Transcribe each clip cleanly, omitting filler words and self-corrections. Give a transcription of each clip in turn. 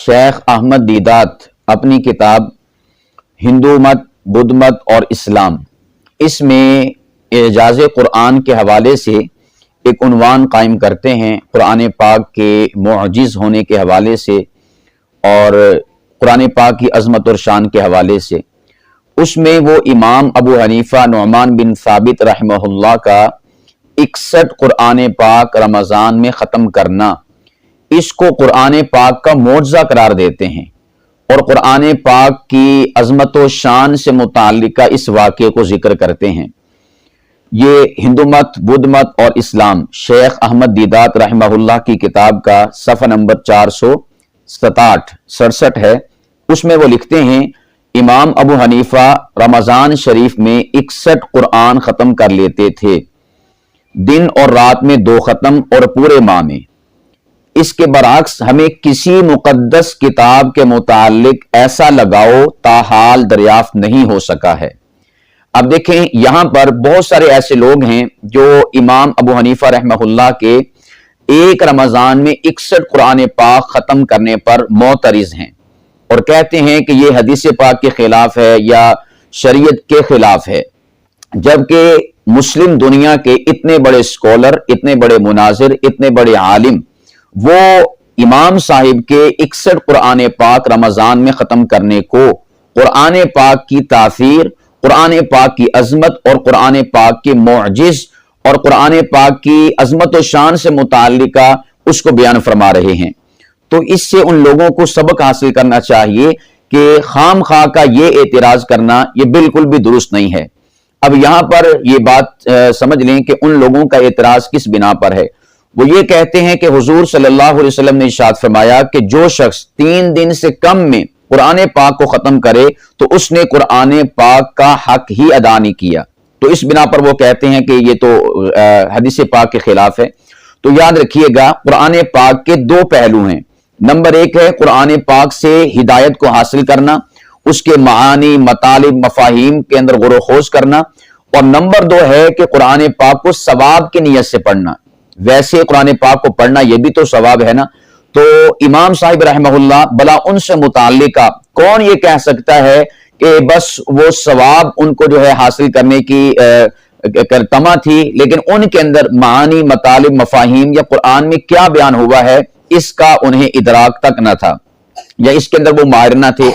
شیخ احمد دیدات اپنی کتاب ہندو مت، بدھ مت اور اسلام، اس میں اعجاز قرآن کے حوالے سے ایک عنوان قائم کرتے ہیں، قرآن پاک کے معجز ہونے کے حوالے سے اور قرآن پاک کی عظمت اور شان کے حوالے سے۔ اس میں وہ امام ابو حنیفہ نعمان بن ثابت رحمہ اللہ کا 61 قرآن پاک رمضان میں ختم کرنا، اس کو قرآن پاک کا معجزہ قرار دیتے ہیں اور قرآن پاک کی عظمت و شان سے متعلقہ اس واقعے کو ذکر کرتے ہیں۔ یہ ہندو مت، بدھ مت اور اسلام شیخ احمد دیدات رحمہ اللہ کی کتاب کا صفحہ نمبر 467 ہے۔ اس میں وہ لکھتے ہیں، امام ابو حنیفہ رمضان شریف میں 61 قرآن ختم کر لیتے تھے، دن اور رات میں 2 ختم اور پورے ماہ میں۔ اس کے برعکس ہمیں کسی مقدس کتاب کے متعلق ایسا لگاؤ تاحال دریافت نہیں ہو سکا ہے۔ اب دیکھیں، یہاں پر بہت سارے ایسے لوگ ہیں جو امام ابو حنیفہ رحمہ اللہ کے ایک رمضان میں 61 قرآن پاک ختم کرنے پر معترض ہیں اور کہتے ہیں کہ یہ حدیث پاک کے خلاف ہے یا شریعت کے خلاف ہے، جبکہ مسلم دنیا کے اتنے بڑے اسکالر، اتنے بڑے مناظر، اتنے بڑے عالم وہ امام صاحب کے 61 قرآن پاک رمضان میں ختم کرنے کو قرآن پاک کی تاثیر، قرآن پاک کی عظمت اور قرآن پاک کے معجز اور قرآن پاک کی عظمت و شان سے متعلقہ اس کو بیان فرما رہے ہیں۔ تو اس سے ان لوگوں کو سبق حاصل کرنا چاہیے کہ خام خواہ کا یہ اعتراض کرنا یہ بالکل بھی درست نہیں ہے۔ اب یہاں پر یہ بات سمجھ لیں کہ ان لوگوں کا اعتراض کس بنا پر ہے۔ وہ یہ کہتے ہیں کہ حضور صلی اللہ علیہ وسلم نے ارشاد فرمایا کہ جو شخص 3 دن سے کم میں قرآن پاک کو ختم کرے تو اس نے قرآن پاک کا حق ہی ادا نہیں کیا۔ تو اس بنا پر وہ کہتے ہیں کہ یہ تو حدیث پاک کے خلاف ہے۔ تو یاد رکھیے گا، قرآن پاک کے 2 پہلو ہیں۔ نمبر 1 ہے قرآن پاک سے ہدایت کو حاصل کرنا، اس کے معانی، مطالب، مفاہیم کے اندر غور و خوض کرنا، اور نمبر 2 ہے کہ قرآن پاک کو ثواب کی نیت سے پڑھنا۔ ویسے قرآن پاک کو پڑھنا یہ بھی تو ثواب ہے نا۔ تو امام صاحب رحمہ اللہ بلا ان سے متعلقہ کون یہ کہہ سکتا ہے کہ بس وہ ثواب ان کو جو ہے حاصل کرنے کی تمنا تھی، لیکن ان کے اندر معانی، مطالب، مفاہیم یا قرآن میں کیا بیان ہوا ہے اس کا انہیں ادراک تک نہ تھا یا اس کے اندر وہ ماہر نہ تھے،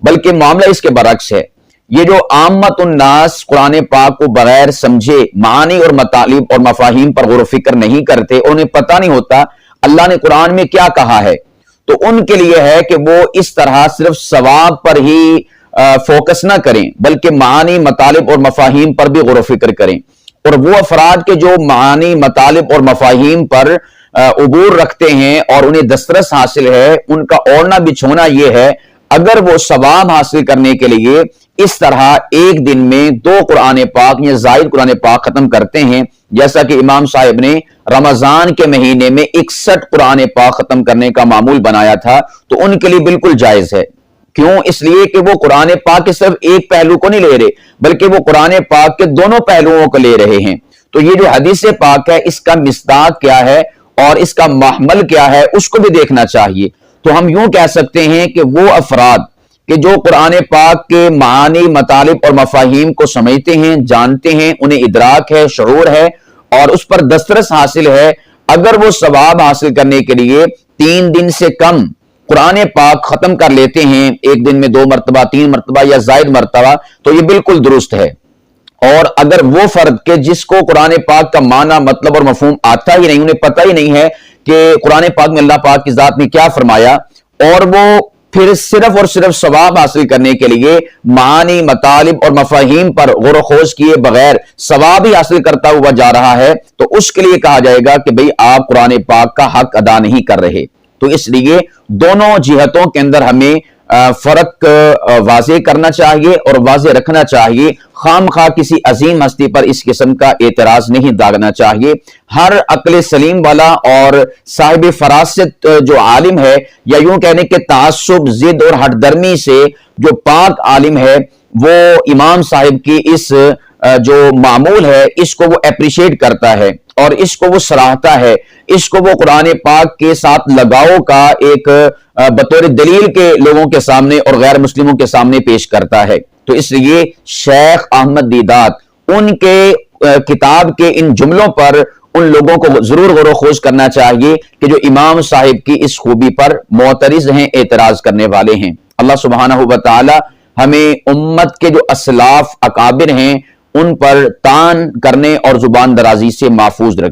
بلکہ معاملہ اس کے برعکس ہے۔ یہ جو عامت الناس قرآن پاک کو بغیر سمجھے معانی اور مطالب اور مفاہیم پر غور و فکر نہیں کرتے، انہیں پتہ نہیں ہوتا اللہ نے قرآن میں کیا کہا ہے، تو ان کے لیے ہے کہ وہ اس طرح صرف ثواب پر ہی فوکس نہ کریں بلکہ معانی، مطالب اور مفاہیم پر بھی غور و فکر کریں۔ اور وہ افراد کے جو معانی، مطالب اور مفاہیم پر عبور رکھتے ہیں اور انہیں دسترس حاصل ہے، ان کا اوڑھنا بچھونا یہ ہے، اگر وہ ثواب حاصل کرنے کے لیے اس طرح ایک دن میں 2 قرآن پاک یا زائد قرآن پاک ختم کرتے ہیں، جیسا کہ امام صاحب نے رمضان کے مہینے میں 61 قرآن پاک ختم کرنے کا معمول بنایا تھا، تو ان کے لیے بالکل جائز ہے۔ کیوں؟ اس لیے کہ وہ قرآن پاک کے صرف ایک پہلو کو نہیں لے رہے بلکہ وہ قرآن پاک کے دونوں پہلوؤں کو لے رہے ہیں۔ تو یہ جو حدیث پاک ہے، اس کا مصداق کیا ہے اور اس کا محمل کیا ہے، اس کو بھی دیکھنا چاہیے۔ تو ہم یوں کہہ سکتے ہیں کہ وہ افراد کہ جو قرآن پاک کے معانی، مطالب اور مفاہیم کو سمجھتے ہیں، جانتے ہیں، انہیں ادراک ہے، شعور ہے اور اس پر دسترس حاصل ہے، اگر وہ ثواب حاصل کرنے کے لیے 3 دن سے کم قرآن پاک ختم کر لیتے ہیں، ایک دن میں 2 مرتبہ، 3 مرتبہ یا زائد مرتبہ، تو یہ بالکل درست ہے۔ اور اگر وہ فرد کہ جس کو قرآن پاک کا معنی، مطلب اور مفہوم آتا ہی نہیں، انہیں پتہ ہی نہیں ہے کہ قرآن پاک میں اللہ پاک کی ذات نے کیا فرمایا، اور وہ پھر صرف اور صرف ثواب حاصل کرنے کے لیے معانی، مطالب اور مفاہیم پر غور و خوض کیے بغیر ثواب ہی حاصل کرتا ہوا جا رہا ہے، تو اس کے لیے کہا جائے گا کہ بھئی آپ قرآن پاک کا حق ادا نہیں کر رہے۔ تو اس لیے دونوں جہتوں کے اندر ہمیں فرق واضح کرنا چاہیے اور واضح رکھنا چاہیے۔ خام خواہ کسی عظیم ہستی پر اس قسم کا اعتراض نہیں داغنا چاہیے۔ ہر عقل سلیم والا اور صاحب فراست جو عالم ہے، یا یوں کہنے کہ تعصب، ضد اور ہٹ درمی سے جو پاک عالم ہے، وہ امام صاحب کی اس جو معمول ہے اس کو وہ اپریشیٹ کرتا ہے اور اس کو وہ سراہتا ہے، اس کو وہ قرآن پاک کے ساتھ لگاؤ کا ایک بطور دلیل کے لوگوں کے سامنے اور غیر مسلموں کے سامنے پیش کرتا ہے۔ تو اس لیے شیخ احمد دیدات ان کے کتاب کے ان جملوں پر ان لوگوں کو ضرور غور و خوض کرنا چاہیے کہ جو امام صاحب کی اس خوبی پر معترض ہیں، اعتراض کرنے والے ہیں۔ اللہ سبحانہ و تعالی ہمیں امت کے جو اسلاف اکابر ہیں ان پر طعن کرنے اور زبان درازی سے محفوظ رکھے۔